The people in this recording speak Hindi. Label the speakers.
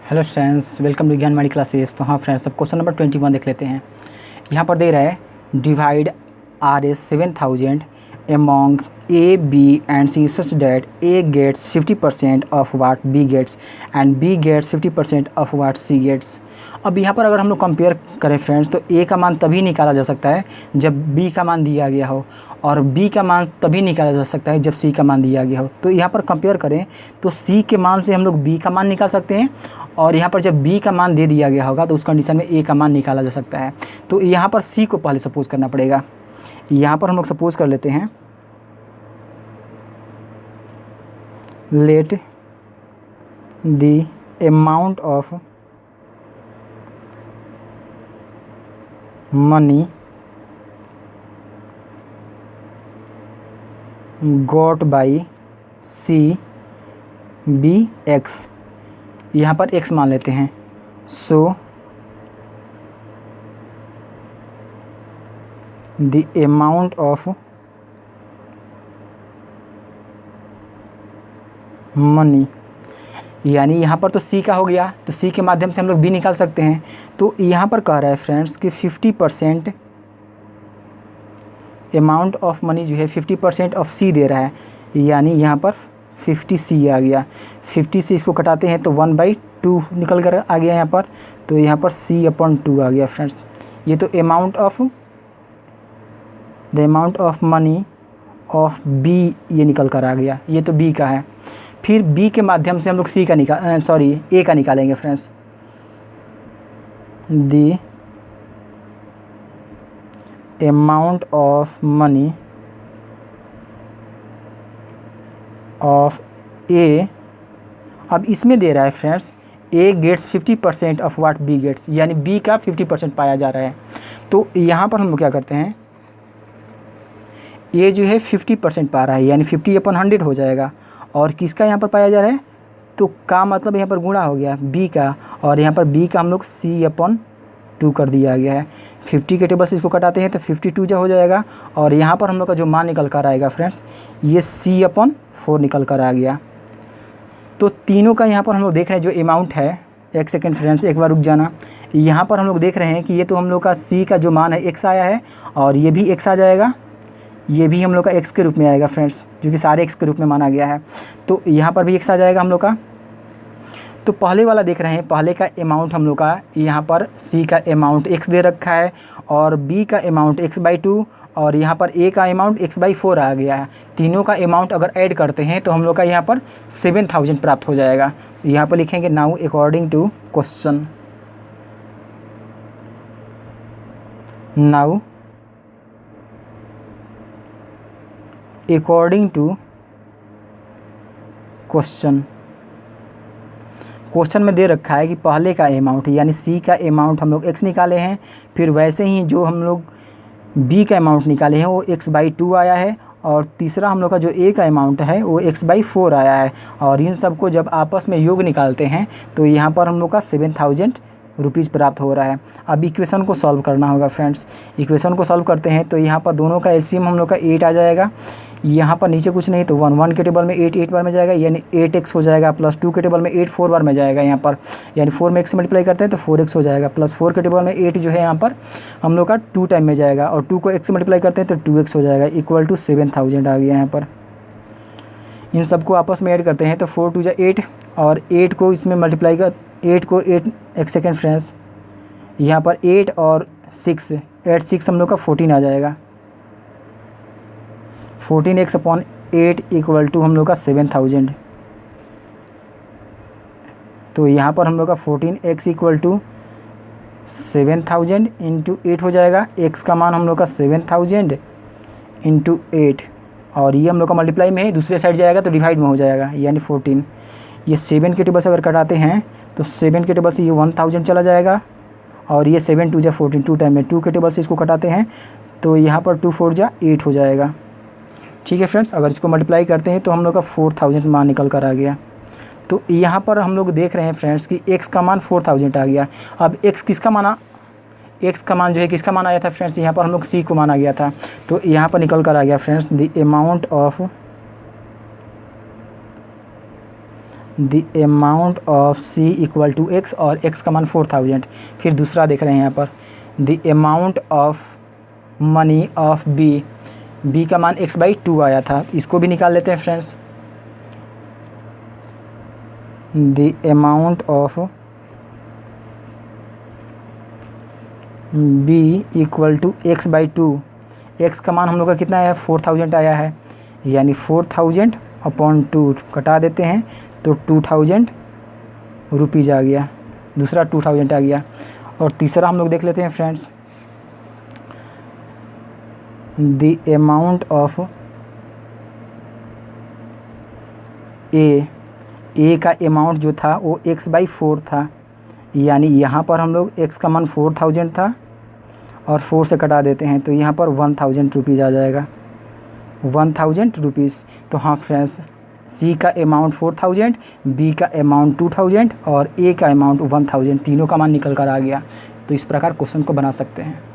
Speaker 1: हेलो फ्रेंड्स, वेलकम टू विज्ञान माड़ी क्लासेस। तो हाँ फ्रेंड्स, अब क्वेश्चन नंबर 21 देख लेते हैं। यहाँ पर दे रहा है divide RS 7000 among A, B and C such that A gets 50% of what B gets and B gets 50% of what C gets। अब यहाँ पर अगर हम लोग कंपेयर करें फ्रेंड्स, तो A का मान तभी निकाला जा सकता है जब B का मान दिया गया हो, और B का मान तभी निकाला जा सकता है जब C का मान दिया गया हो। तो यहाँ पर कंपेयर करें तो C के मान से हम लोग B का मान निकाल सकते हैं, और यहाँ पर जब B का मान दे दिया गया होगा तो उस कंडीशन में A का मान निकाला जा सकता है। तो यहाँ पर C को पहले सपोज करना पड़ेगा। यहाँ पर हम लोग सपोज कर लेते हैं, let the amount of money got by C B X. यहाँ पर x मान लेते हैं। So the amount of money, यानी यहाँ पर तो C का हो गया, तो C के माध्यम से हम लोग B निकाल सकते हैं। तो यहाँ पर कह रहा है फ्रेंड्स कि 50% अमाउंट ऑफ मनी जो है 50% ऑफ C दे रहा है, यानी यहाँ पर 50C आ गया। 50 से इसको कटाते हैं तो 1/2 निकल कर आ गया यहाँ पर, तो यहाँ पर C/2 आ गया फ्रेंड्स। ये तो the amount of money of B ये निकल कर आ गया, ये तो B का है। फिर B के माध्यम से हम लोग A का निकालेंगे friends. The amount of money of A, अब इसमें दे रहा है friends A gets 50% of what B gets, यानी B का 50% पाया जा रहा है। तो यहाँ पर हम लोग क्या करते हैं, A जो है 50% पा रहा है, यानी 50/100 हो जाएगा। और किसका यहाँ पर पाया जा रहा है, तो का मतलब यहाँ पर गुणा हो गया B का, और यहाँ पर B का हम लोग C/2 कर दिया गया है। 50 के टेबल से इसको कटाते हैं तो 52 जो हो जाएगा, और यहाँ पर हम लोग का जो मान निकल कर आएगा फ्रेंड्स, ये C/4 निकल कर आ गया। तो तीनों का यहाँ पर हम लोग देख रहे हैं जो अमाउंट है, एक सेकेंड फ्रेंड्स, एक बार रुक जाना। यहाँ पर हम लोग देख रहे हैं कि ये तो हम लोग का C का जो मान है x आया है, और ये भी x आ जाएगा, ये भी हम लोग का x के रूप में आएगा फ्रेंड्स, जो कि सारे x के रूप में माना गया है। तो यहाँ पर भी x आ जाएगा हम लोग का। तो पहले वाला देख रहे हैं, पहले का अमाउंट हम लोग का यहाँ पर C का अमाउंट x दे रखा है, और B का अमाउंट x/2, और यहाँ पर A का अमाउंट x/4 आ गया है। तीनों का अमाउंट अगर ऐड करते हैं तो हम लोग का यहाँ पर 7000 प्राप्त हो जाएगा। यहाँ पर लिखेंगे now according to question, now according to question में दे रखा है कि पहले का अमाउंट यानी C का अमाउंट हम लोग x निकाले हैं, फिर वैसे ही जो हम लोग B का अमाउंट निकाले हैं वो x/2 आया है, और तीसरा हम लोग का जो A का अमाउंट है वो x/4 आया है। और इन सबको जब आपस में योग निकालते हैं तो यहाँ पर हम लोग का 7000 रुपीज़ प्राप्त हो रहा है। अब इक्वेशन को सॉल्व करना होगा फ्रेंड्स। इक्वेशन को सॉल्व करते हैं तो यहाँ पर दोनों का एलसीएम हम लोग का 8 आ जाएगा। यहाँ पर नीचे कुछ नहीं तो 1 के टेबल में 8 बार में जाएगा, यानी 8x हो जाएगा, प्लस 2 के टेबल में 8 4 बार में जाएगा यहाँ पर, यानी 4 में x मल्टीप्लाई करते हैं तो 4x हो जाएगा, प्लस 4 के टेबल में 8 जो है यहाँ पर हम लोग का 2 टाइम में जाएगा, और 2 को x मल्टीप्लाई करते हैं तो 2x हो जाएगा, इक्वल टू 7000 आ गया यहाँ पर। इन सबको आपस में ऐड करते हैं तो 4 2 8, और 8 को इसमें मल्टीप्लाई कर 8 एक सेकेंड फ्रेंड्स, यहाँ पर 8 और 6 हम लोग का 14 आ जाएगा। 14x/8 इक्वल टू हम लोग का 7000। तो यहाँ पर हम लोग का 14x इक्वल टू 7000 इंटू 8 हो जाएगा। x का मान हम लोग का 7000 इंटू 8, और ये हम लोग का मल्टीप्लाई में है, दूसरे साइड जाएगा तो डिवाइड में हो जाएगा, यानी 14। ये 7 के टेबल से अगर कटाते हैं तो 7 के टेबल से ये 1000 चला जाएगा, और ये 7 2 14 2 टाइम में 2 के टेबल से इसको कटाते हैं तो यहाँ पर 2 4 8 हो जाएगा। ठीक है फ्रेंड्स, अगर इसको मल्टीप्लाई करते हैं तो हम लोग का 4000 मान निकल कर आ गया। तो यहाँ पर हम लोग देख रहे हैं फ्रेंड्स कि x का मान 4000 आ गया। अब x किसका माना, x का मान जो है किसका मान आया था फ्रेंड्स, यहाँ पर हम लोग C को माना गया था। तो यहाँ पर निकल कर आ गया friends the amount of the amount of C equal to X, और एक्स का मान 4000। फिर दूसरा देख रहे हैं यहाँ पर, the amount of money of B, B का मान x/2 आया था, इसको भी निकाल लेते हैं friends. The amount of B equal to x/2, X का मान हम लोग का कितना है 4000 आया है, यानी 4000/2 कटा देते हैं तो 2000 रुपीज़ आ गया, दूसरा 2000 आ गया। और तीसरा हम लोग देख लेते हैं फ्रेंड्स, द अमाउंट ऑफ ए का अमाउंट जो था वो x/4 था, यानी यहाँ पर हम लोग x का मान 4000 था और 4 से कटा देते हैं तो यहाँ पर 1000 रुपीज़ आ जाएगा, 1000 रुपीज़। तो हाँ फ्रेंड्स, सी का अमाउंट 4000, बी का अमाउंट 2000 और ए का अमाउंट 1000, तीनों का मान निकल कर आ गया। तो इस प्रकार क्वेश्चन को बना सकते हैं।